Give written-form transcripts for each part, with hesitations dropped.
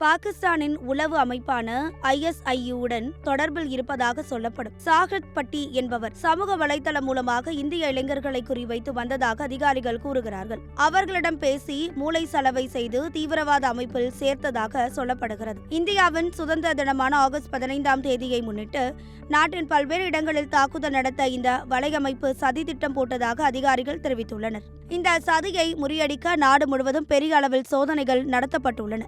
பாகிஸ்தானின் உளவு அமைப்பான ISIU-உடன் தொடர்பில் இருப்பதாக சொல்லப்படும் சாகத் பட்டி என்பவர் சமூக வலைதளம் மூலமாக இந்திய இளைஞர்களை குறிவைத்து வந்ததாக அதிகாரிகள் கூறுகிறார்கள். அவர்களிடம் பேசி மூளை சலவை செய்து தீவிரவாத அமைப்பில் சேர்த்ததாக சொல்லப்படுகிறது. இந்தியாவின் சுதந்திர தினமான ஆகஸ்ட் 15ஆம் தேதியை முன்னிட்டு நாட்டின் பல்வேறு இடங்களில் தாக்குதல் நடத்த இந்த வலையமைப்பு சதி திட்டம் போட்டதாக அதிகாரிகள் தெரிவித்துள்ளனர். இந்த சதியை முறியடிக்க நாடு முழுவதும் பெரிய அளவில் சோதனைகள் நடத்தப்பட்டுள்ளன.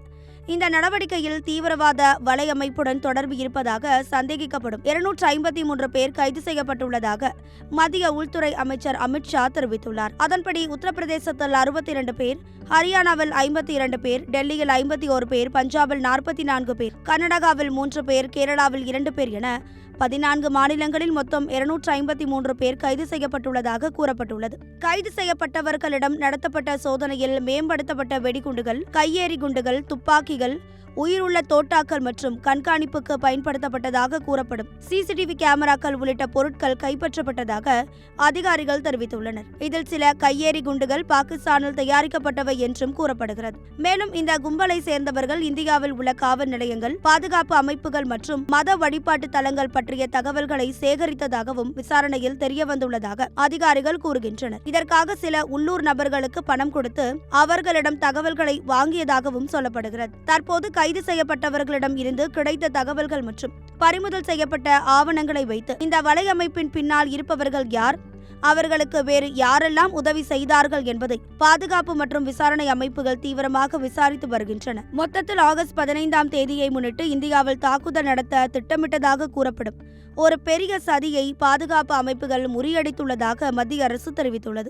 இந்த நடவடிக்கையில் தீவிரவாத வலையமைப்புடன் தொடர்பு இருப்பதாக சந்தேகிக்கப்படும் 253 பேர் கைது செய்யப்பட்டுள்ளதாக மத்திய உள்துறை அமைச்சர் அமித்ஷா தெரிவித்துள்ளார். அதன்படி உத்தரப்பிரதேசத்தில் 62 பேர், ஹரியானாவில் 52 பேர், டெல்லியில் 51 பேர், பஞ்சாபில் 44 பேர், கர்நாடகாவில் 3 பேர், கேரளாவில் 2 பேர் என 14 மாநிலங்களில் மொத்தம் 253 பேர் கைது செய்யப்பட்டுள்ளதாக கூறப்பட்டுள்ளது. கைது செய்யப்பட்டவர்களிடம் நடத்தப்பட்ட சோதனையில் மேம்படுத்தப்பட்ட வெடிகுண்டுகள், கையெறி குண்டுகள், துப்பாக்கிகள், உயிருள்ள தோட்டாக்கள் மற்றும் கண்காணிப்புக்கு பயன்படுத்தப்பட்டதாக கூறப்படும் CCTV கேமராக்கள் உள்ளிட்ட பொருட்கள் கைப்பற்றப்பட்டதாக அதிகாரிகள் தெரிவித்துள்ளனர். இதில் சில கையெறி குண்டுகள் பாகிஸ்தானில் தயாரிக்கப்பட்டவை என்றும் கூறப்படுகிறது. மேலும் இந்த கும்பலை சேர்ந்தவர்கள் இந்தியாவில் உள்ள காவல் நிலையங்கள், பாதுகாப்பு அமைப்புகள் மற்றும் மத வழிபாட்டு தலங்கள் பற்றிய தகவல்களை சேகரித்ததாகவும் விசாரணையில் தெரியவந்துள்ளதாக அதிகாரிகள் கூறுகின்றனர். இதற்காக சில உள்ளூர் நபர்களுக்கு பணம் கொடுத்து அவர்களிடம் தகவல்களை வாங்கியதாகவும் சொல்லப்படுகிறது. தற்போது கைது செய்யப்பட்டவர்களிடம் இருந்து கிடைத்த தகவல்கள் மற்றும் பறிமுதல் செய்யப்பட்ட ஆவணங்களை வைத்து இந்த வலையமைப்பின் பின்னால் இருப்பவர்கள் யார், அவர்களுக்கு வேறு யாரெல்லாம் உதவி செய்தார்கள் என்பதை பாதுகாப்பு மற்றும் விசாரணை அமைப்புகள் தீவிரமாக விசாரித்து வருகின்றன. மொத்தத்தில் ஆகஸ்ட் 15ஆம் தேதியை முன்னிட்டு இந்தியாவில் தாக்குதல் நடத்த திட்டமிட்டதாக கூறப்படும் ஒரு பெரிய சதியை பாதுகாப்பு அமைப்புகள் முறியடித்துள்ளதாக மத்திய அரசு தெரிவித்துள்ளது.